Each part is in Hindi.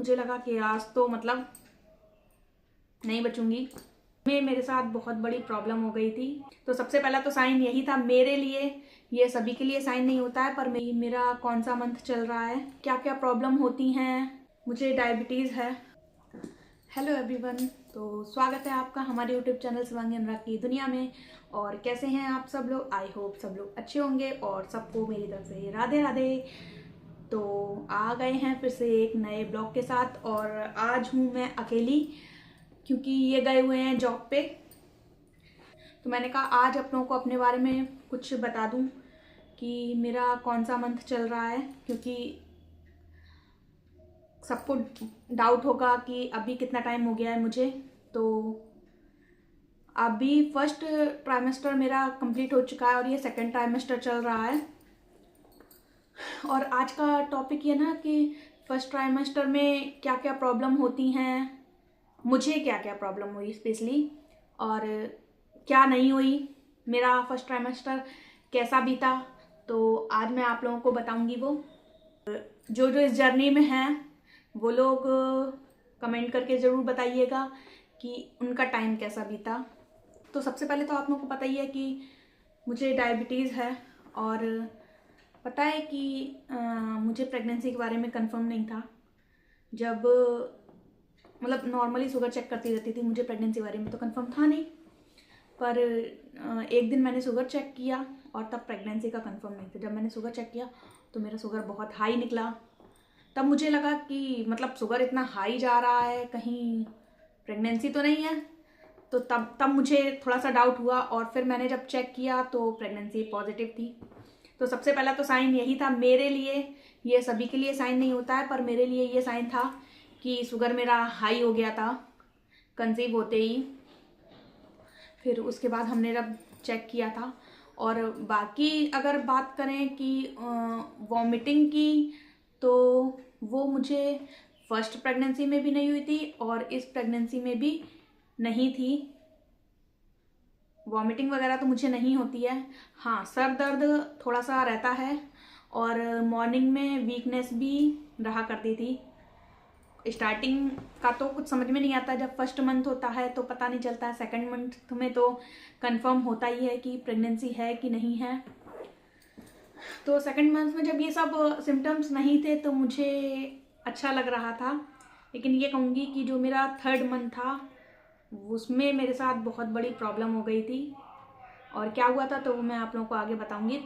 मुझे लगा कि आज तो मतलब नहीं बचूंगी। मेरे साथ बहुत बड़ी प्रॉब्लम हो गई थी। तो सबसे पहला तो साइन यही था मेरे लिए, ये सभी के लिए साइन नहीं होता है, पर मेरा कौन सा मंथ चल रहा है, क्या क्या प्रॉब्लम होती हैं। मुझे डायबिटीज़ है। हेलो एवरीवन, तो स्वागत है आपका हमारे यूट्यूब चैनल शिवांगी अनुराग की दुनिया में। और कैसे हैं आप सब लोग? आई होप सब लोग अच्छे होंगे और सबको मेरी तरफ से राधे राधे। तो आ गए हैं फिर से एक नए ब्लॉग के साथ, और आज हूँ मैं अकेली क्योंकि ये गए हुए हैं जॉब पे। तो मैंने कहा आज आप लोगों को अपने बारे में कुछ बता दूं कि मेरा कौन सा मंथ चल रहा है, क्योंकि सबको डाउट होगा कि अभी कितना टाइम हो गया है मुझे। तो अभी फर्स्ट ट्राइमेस्टर मेरा कंप्लीट हो चुका है और ये सेकंड ट्राइमेस्टर चल रहा है। और आज का टॉपिक ये ना कि फर्स्ट ट्राइमेस्टर में क्या क्या प्रॉब्लम होती हैं, मुझे क्या क्या प्रॉब्लम हुई स्पेशली, और क्या नहीं हुई, मेरा फर्स्ट ट्राइमेस्टर कैसा बीता। तो आज मैं आप लोगों को बताऊंगी। वो जो इस जर्नी में हैं वो लोग कमेंट करके ज़रूर बताइएगा कि उनका टाइम कैसा बीता। तो सबसे पहले तो आप लोगों को पता ही है कि मुझे डायबिटीज़ है, और पता है कि मुझे प्रेगनेंसी के बारे में कंफर्म नहीं था। जब मतलब नॉर्मली शुगर चेक करती रहती थी, मुझे प्रेगनेंसी के बारे में तो कंफर्म था नहीं। पर एक दिन मैंने शुगर चेक किया और तब प्रेगनेंसी का कंफर्म नहीं था। जब मैंने शुगर चेक किया तो मेरा शुगर बहुत हाई निकला। तब मुझे लगा कि मतलब शुगर इतना हाई जा रहा है, कहीं प्रेगनेंसी तो नहीं है। तो तब मुझे थोड़ा सा डाउट हुआ, और फिर मैंने जब चेक किया तो प्रेगनेंसी पॉजिटिव थी। तो सबसे पहला तो साइन यही था मेरे लिए, ये सभी के लिए साइन नहीं होता है, पर मेरे लिए ये साइन था कि शुगर मेरा हाई हो गया था कंसीव होते ही। फिर उसके बाद हमने जब चेक किया था, और बाकी अगर बात करें कि वॉमिटिंग की, तो वो मुझे फर्स्ट प्रेगनेंसी में भी नहीं हुई थी और इस प्रेगनेंसी में भी नहीं थी। वॉमिटिंग वगैरह तो मुझे नहीं होती है। हाँ, सर दर्द थोड़ा सा रहता है, और मॉर्निंग में वीकनेस भी रहा करती थी। स्टार्टिंग का तो कुछ समझ में नहीं आता, जब फर्स्ट मंथ होता है तो पता नहीं चलता है। सेकंड मंथ में तो कंफर्म होता ही है कि प्रेगनेंसी है कि नहीं है। तो सेकंड मंथ में जब ये सब सिम्टम्स नहीं थे तो मुझे अच्छा लग रहा था। लेकिन ये कहूँगी कि जो मेरा थर्ड मंथ था उसमें मेरे साथ बहुत बड़ी प्रॉब्लम हो गई थी। और क्या हुआ था तो वो मैं आप लोगों को आगे बताऊँगी।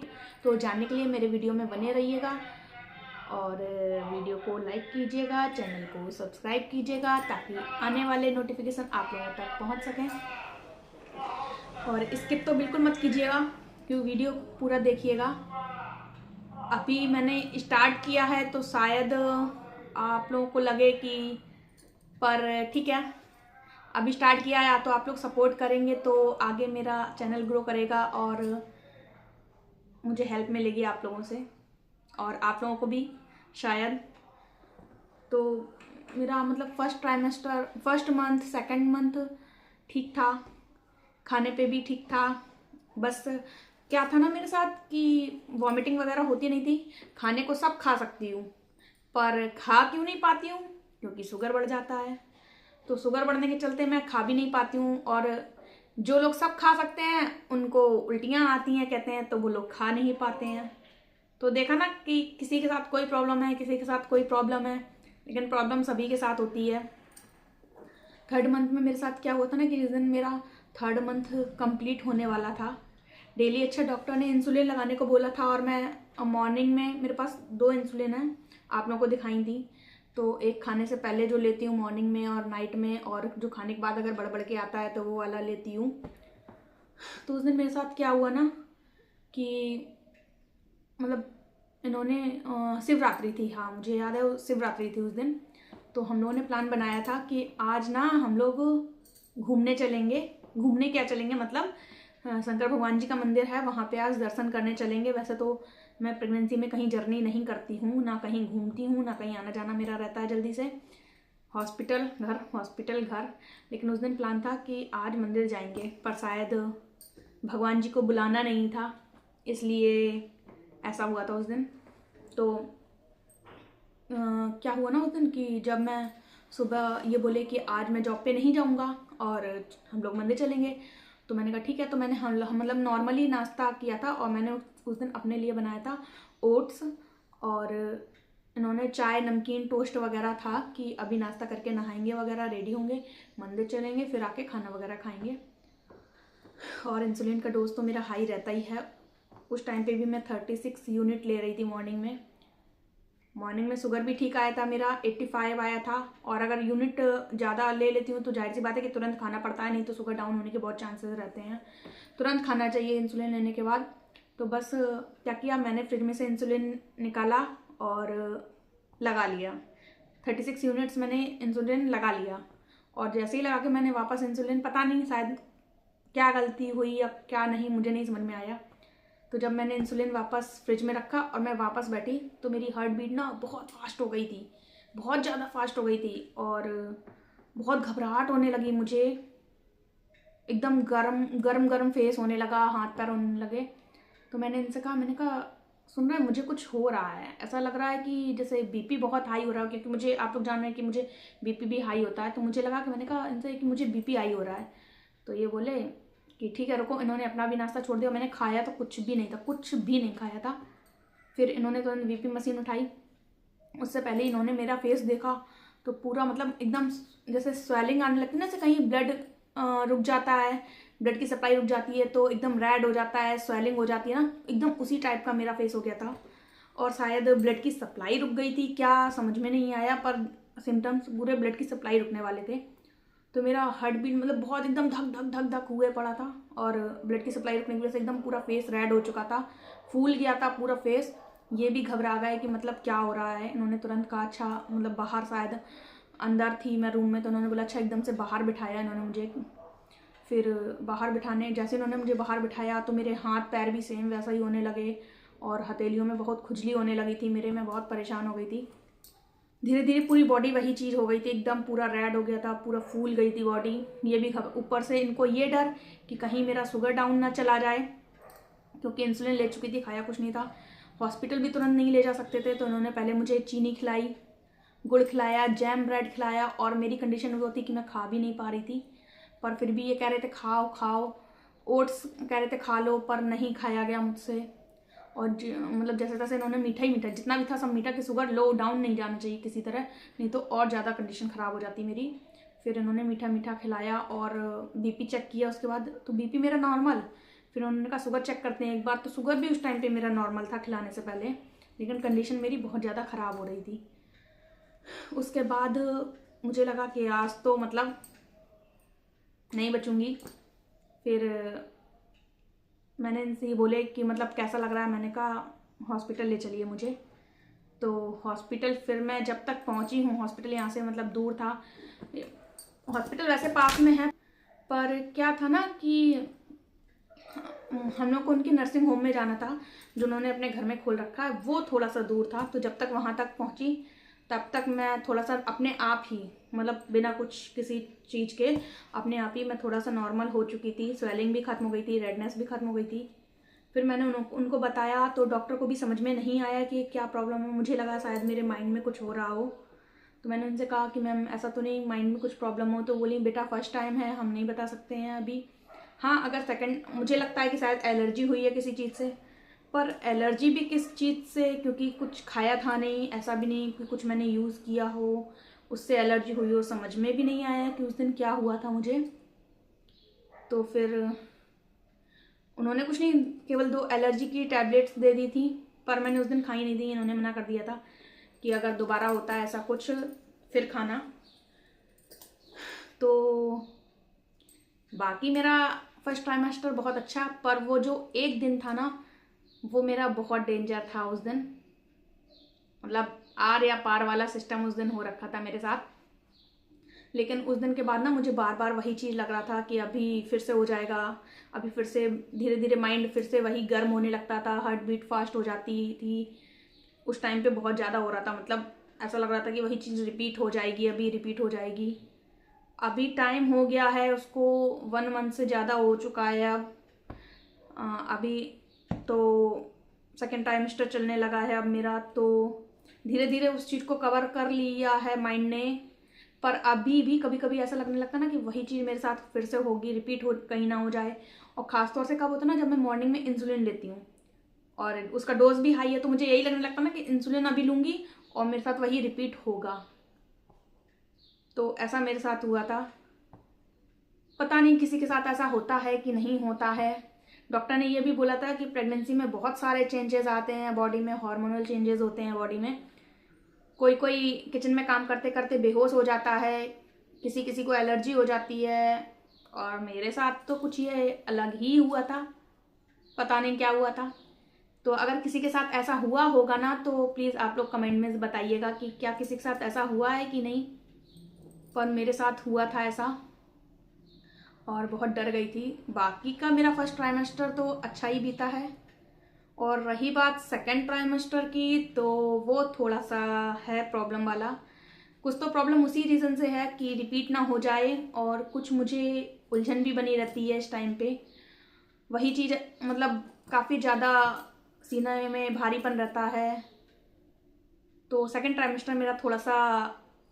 तो जानने के लिए मेरे वीडियो में बने रहिएगा, और वीडियो को लाइक कीजिएगा, चैनल को सब्सक्राइब कीजिएगा, ताकि आने वाले नोटिफिकेशन आप लोगों तक पहुंच सकें। और स्किप तो बिल्कुल मत कीजिएगा, क्योंकि वीडियो पूरा देखिएगा। अभी मैंने स्टार्ट किया है तो शायद आप लोगों को लगे कि, पर ठीक है, अभी स्टार्ट किया है तो आप लोग सपोर्ट करेंगे तो आगे मेरा चैनल ग्रो करेगा, और मुझे हेल्प मिलेगी आप लोगों से, और आप लोगों को भी शायद। तो मेरा मतलब first trimester, first month, second month ठीक था, खाने पे भी ठीक था। बस क्या था ना मेरे साथ कि वॉमिटिंग वगैरह होती नहीं थी। खाने को सब खा सकती हूँ, पर खा क्यों नहीं पाती हूँ? क्योंकि शुगर बढ़ जाता है। तो शुगर बढ़ने के चलते मैं खा भी नहीं पाती हूँ, और जो लोग सब खा सकते हैं उनको उल्टियाँ आती हैं कहते हैं, तो वो लोग खा नहीं पाते हैं। तो देखा ना कि किसी के साथ कोई प्रॉब्लम है, किसी के साथ कोई प्रॉब्लम है, लेकिन प्रॉब्लम सभी के साथ होती है। थर्ड मंथ में मेरे साथ क्या हुआ था ना कि जिस दिन मेरा थर्ड मंथ कंप्लीट होने वाला था, डेली अच्छा डॉक्टर ने इंसुलिन लगाने को बोला था, और मैं मॉर्निंग में, मेरे पास 2 इंसुलिन है, आप लोगों को दिखाई थी। तो एक खाने से पहले जो लेती हूँ मॉर्निंग में और नाइट में, और जो खाने के बाद अगर बढ़ के आता है तो वो वाला लेती हूँ। तो उस दिन मेरे साथ क्या हुआ ना कि मतलब इन्होंने शिवरात्रि थी, हाँ मुझे याद है, शिवरात्रि थी उस दिन। तो हम लोगों ने प्लान बनाया था कि आज ना हम लोग घूमने चलेंगे। घूमने क्या चलेंगे, मतलब शंकर भगवान जी का मंदिर है, वहाँ पे आज दर्शन करने चलेंगे। वैसे तो मैं प्रेगनेंसी में कहीं जर्नी नहीं करती हूँ, ना कहीं घूमती हूँ, ना कहीं आना जाना मेरा रहता है जल्दी से, हॉस्पिटल घर हॉस्पिटल घर। लेकिन उस दिन प्लान था कि आज मंदिर जाएंगे, पर शायद भगवान जी को बुलाना नहीं था, इसलिए ऐसा हुआ था उस दिन। तो क्या हुआ ना उस दिन कि जब मैं सुबह ये बोले कि आज मैं जॉब पे नहीं जाऊंगा और हम लोग मंदिर चलेंगे, तो मैंने कहा ठीक है। तो मैंने हम मतलब नॉर्मली नाश्ता किया था और मैंने उस दिन अपने लिए बनाया था ओट्स, और इन्होंने चाय नमकीन टोस्ट वगैरह था कि अभी नाश्ता करके नहाएंगे वगैरह, रेडी होंगे, मंदिर चलेंगे, फिर आके खाना वगैरह खाएंगे। और इंसुलिन का डोज तो मेरा हाई रहता ही है। उस टाइम पे भी मैं 36 यूनिट ले रही थी मॉर्निंग में। मॉर्निंग में शुगर भी ठीक आया था मेरा, 85 आया था। और अगर यूनिट ज़्यादा ले लेती हूँ तो जाहिर सी बात है कि तुरंत खाना पड़ता है, नहीं तो शुगर डाउन होने के बहुत चांसेस रहते हैं। तुरंत खाना चाहिए इंसुलिन लेने के बाद। तो बस क्या किया, मैंने फ्रिज में से इंसुलिन निकाला और लगा लिया। 36 यूनिट्स मैंने इंसुलिन लगा लिया। और जैसे ही लगा के मैंने वापस इंसुलिन, पता नहीं शायद क्या गलती हुई या क्या नहीं, मुझे नहीं समझ में आया। तो जब मैंने इंसुलिन वापस फ्रिज में रखा और मैं वापस बैठी तो मेरी हार्ट बीट ना बहुत फास्ट हो गई थी, बहुत ज़्यादा फास्ट हो गई थी। और बहुत घबराहट होने लगी मुझे, एकदम गरम गरम गरम फेस होने लगा, हाथ पैर होने लगे। तो मैंने इनसे कहा, मैंने कहा सुन रहे हैं, मुझे कुछ हो रहा है, ऐसा लग रहा है कि जैसे बीपी बहुत हाई हो रहा है, क्योंकि मुझे, आप लोग जान रहे हैं कि मुझे बीपी भी हाई होता है। तो मुझे लगा कि, मैंने कहा इनसे कि मुझे बीपी हाई हो रहा है। तो ये बोले कि ठीक है रुको। इन्होंने अपना भी नाश्ता छोड़ दिया। मैंने खाया तो कुछ भी नहीं था, कुछ भी नहीं खाया था। फिर इन्होंने तुरंत बीपी मशीन उठाई। उससे पहले इन्होंने मेरा फेस देखा तो पूरा मतलब एकदम जैसे स्वेलिंग आने लगती है ना, जैसे कहीं ब्लड रुक जाता है, ब्लड की सप्लाई रुक जाती है तो एकदम रेड हो जाता है, स्वेलिंग हो जाती है ना, एकदम उसी टाइप का मेरा फेस हो गया था। और शायद ब्लड की सप्लाई रुक गई थी क्या, समझ में नहीं आया, पर सिम्टम्स पूरे ब्लड की सप्लाई रुकने वाले थे। तो मेरा हार्ट बीट मतलब बहुत एकदम धक धक धक धक हुए पड़ा था। और ब्लड की सप्लाई रुकने की वजह से एकदम पूरा फेस रेड हो चुका था, फूल गया था पूरा फेस। ये भी घबरा गए कि मतलब क्या हो रहा है। इन्होंने तुरंत कहा अच्छा, मतलब बाहर, शायद अंदर थी मैं रूम में, तो उन्होंने बोला अच्छा, एकदम से बाहर बिठाया इन्होंने मुझे। फिर बाहर बिठाने, जैसे इन्होंने मुझे बाहर बिठाया तो मेरे हाथ पैर भी सेम वैसा ही होने लगे और हथेलियों में बहुत खुजली होने लगी थी मेरे, मैं बहुत परेशान हो गई थी। धीरे धीरे पूरी बॉडी वही चीज़ हो गई थी, एकदम पूरा रेड हो गया था, पूरा फूल गई थी बॉडी। ये भी ऊपर से इनको ये डर कि कहीं मेरा शुगर डाउन ना चला जाए, क्योंकि इंसुलिन ले चुकी थी, खाया कुछ नहीं था। हॉस्पिटल भी तुरंत नहीं ले जा सकते थे, तो उन्होंने पहले मुझे चीनी खिलाई, गुड़ खिलाया, जैम ब्रेड खिलाया। और मेरी कंडीशन वो थी कि मैं खा भी नहीं पा रही थी, पर फिर भी ये कह रहे थे खाओ खाओ। ओट्स कह रहे थे खा लो, पर नहीं खाया गया मुझसे। और मतलब जैसे तैसे इन्होंने मीठा ही मीठा, जितना भी था सब मीठा, कि शुगर लो डाउन नहीं जाना चाहिए किसी तरह, नहीं तो और ज़्यादा कंडीशन ख़राब हो जाती मेरी। फिर इन्होंने मीठा मीठा खिलाया और बीपी चेक किया उसके बाद, तो बीपी मेरा नॉर्मल। फिर उन्होंने कहा शुगर चेक करते हैं एक बार, तो शुगर भी उस टाइम पे मेरा नॉर्मल था खिलाने से पहले, लेकिन कंडीशन मेरी बहुत ज़्यादा ख़राब हो रही थी। उसके बाद मुझे लगा कि आज तो मतलब नहीं बचूंगी। फिर मैंने इनसे ये बोले कि मतलब कैसा लग रहा है, मैंने कहा हॉस्पिटल ले चलिए मुझे। तो हॉस्पिटल फिर मैं जब तक पहुंची हूँ, हॉस्पिटल यहाँ से मतलब दूर था, हॉस्पिटल वैसे पास में है, पर क्या था ना कि हम लोग को उनकी नर्सिंग होम में जाना था जो उन्होंने अपने घर में खोल रखा है, वो थोड़ा सा दूर था। तो जब तक वहाँ तक पहुँची तब तक मैं थोड़ा सा अपने आप ही, मतलब बिना कुछ किसी चीज़ के, अपने आप ही मैं थोड़ा सा नॉर्मल हो चुकी थी। स्वेलिंग भी खत्म हो गई थी, रेडनेस भी खत्म हो गई थी। फिर मैंने उनको बताया तो डॉक्टर को भी समझ में नहीं आया कि क्या प्रॉब्लम है। मुझे लगा शायद मेरे माइंड में कुछ हो रहा हो। तो मैंने उनसे कहा कि मैम ऐसा तो नहीं, माइंड में कुछ प्रॉब्लम हो। तो बोली बेटा फर्स्ट टाइम है, हम नहीं बता सकते हैं अभी। हाँ, अगर सेकंड, मुझे लगता है कि शायद एलर्जी हुई है किसी चीज़ से, पर एलर्जी भी किस चीज़ से, क्योंकि कुछ खाया था नहीं, ऐसा भी नहीं कि कुछ मैंने यूज़ किया हो उससे एलर्जी हुई हो, समझ में भी नहीं आया कि उस दिन क्या हुआ था मुझे। तो फिर उन्होंने कुछ नहीं, केवल 2 एलर्जी की टैबलेट्स दे दी थी, पर मैंने उस दिन खाई नहीं थी। इन्होंने मना कर दिया था कि अगर दोबारा होता है ऐसा कुछ फिर खाना। तो बाकी मेरा फर्स्ट ट्राइमेस्टर बहुत अच्छा, पर वो जो एक दिन था ना, वो मेरा बहुत डेंजर था उस दिन। मतलब आर या पार वाला सिस्टम उस दिन हो रखा था मेरे साथ। लेकिन उस दिन के बाद ना मुझे बार बार वही चीज़ लग रहा था कि अभी फिर से हो जाएगा, अभी फिर से, धीरे धीरे माइंड फिर से वही गर्म होने लगता था, हार्ट बीट फास्ट हो जाती थी। उस टाइम पे बहुत ज़्यादा हो रहा था, मतलब ऐसा लग रहा था कि वही चीज़ रिपीट हो जाएगी, अभी रिपीट हो जाएगी। अभी टाइम हो गया है उसको, 1 मंथ से ज़्यादा हो चुका है अब। अभी तो सेकेंड ट्राइमेस्टर चलने लगा है अब मेरा। तो धीरे धीरे उस चीज़ को कवर कर लिया है माइंड ने, पर अभी भी कभी कभी ऐसा लगने लगता है ना कि वही चीज़ मेरे साथ फिर से होगी, रिपीट हो, कहीं ना हो जाए। और ख़ास तौर से कब होता है ना, जब मैं मॉर्निंग में इंसुलिन लेती हूँ और उसका डोज भी हाई है, तो मुझे यही लगने लगता है ना कि इंसुलिन अभी लूँगी और मेरे साथ वही रिपीट होगा। तो ऐसा मेरे साथ हुआ था। पता नहीं किसी के साथ ऐसा होता है कि नहीं होता है। डॉक्टर ने ये भी बोला था कि प्रेगनेंसी में बहुत सारे चेंजेस आते हैं बॉडी में, हार्मोनल चेंजेस होते हैं बॉडी में। कोई कोई किचन में काम करते करते बेहोश हो जाता है, किसी किसी को एलर्जी हो जाती है, और मेरे साथ तो कुछ ये अलग ही हुआ था, पता नहीं क्या हुआ था। तो अगर किसी के साथ ऐसा हुआ होगा ना, तो प्लीज़ आप लोग कमेंट में बताइएगा कि क्या किसी के साथ ऐसा हुआ है कि नहीं। पर मेरे साथ हुआ था ऐसा और बहुत डर गई थी। बाकी का मेरा फर्स्ट ट्राइमेस्टर तो अच्छा ही बीता है, और रही बात सेकंड ट्राइमेस्टर की, तो वो थोड़ा सा है प्रॉब्लम वाला। कुछ तो प्रॉब्लम उसी रीज़न से है कि रिपीट ना हो जाए, और कुछ मुझे उलझन भी बनी रहती है इस टाइम पे। वही चीज़ मतलब काफ़ी ज़्यादा सीने में भारीपन रहता है। तो सेकंड ट्राइमेस्टर मेरा थोड़ा सा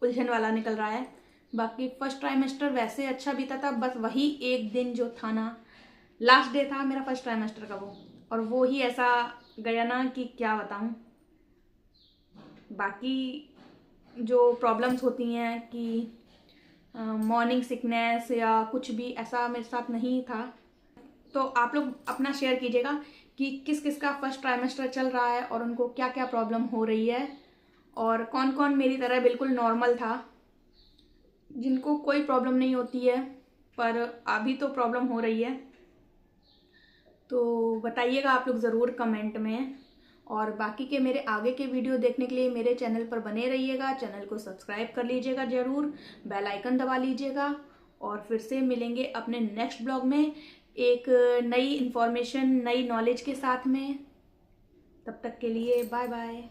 उलझन वाला निकल रहा है। बाकी फर्स्ट ट्राइमेस्टर वैसे अच्छा बीता था, बस वही एक दिन जो था ना, लास्ट डे था मेरा फर्स्ट ट्राइमेस्टर का वो, और वो ही ऐसा गया ना कि क्या बताऊं। बाकी जो प्रॉब्लम्स होती हैं कि मॉर्निंग सिकनेस या कुछ भी, ऐसा मेरे साथ नहीं था। तो आप लोग अपना शेयर कीजिएगा कि किस किस का फर्स्ट ट्राइमेस्टर चल रहा है और उनको क्या क्या प्रॉब्लम हो रही है, और कौन कौन मेरी तरह बिल्कुल नॉर्मल था, जिनको कोई प्रॉब्लम नहीं होती है पर अभी तो प्रॉब्लम हो रही है। तो बताइएगा आप लोग ज़रूर कमेंट में। और बाकी के मेरे आगे के वीडियो देखने के लिए मेरे चैनल पर बने रहिएगा, चैनल को सब्सक्राइब कर लीजिएगा ज़रूर, बेल आइकन दबा लीजिएगा। और फिर से मिलेंगे अपने नेक्स्ट ब्लॉग में एक नई इन्फॉर्मेशन, नई नॉलेज के साथ में। तब तक के लिए बाय बाय।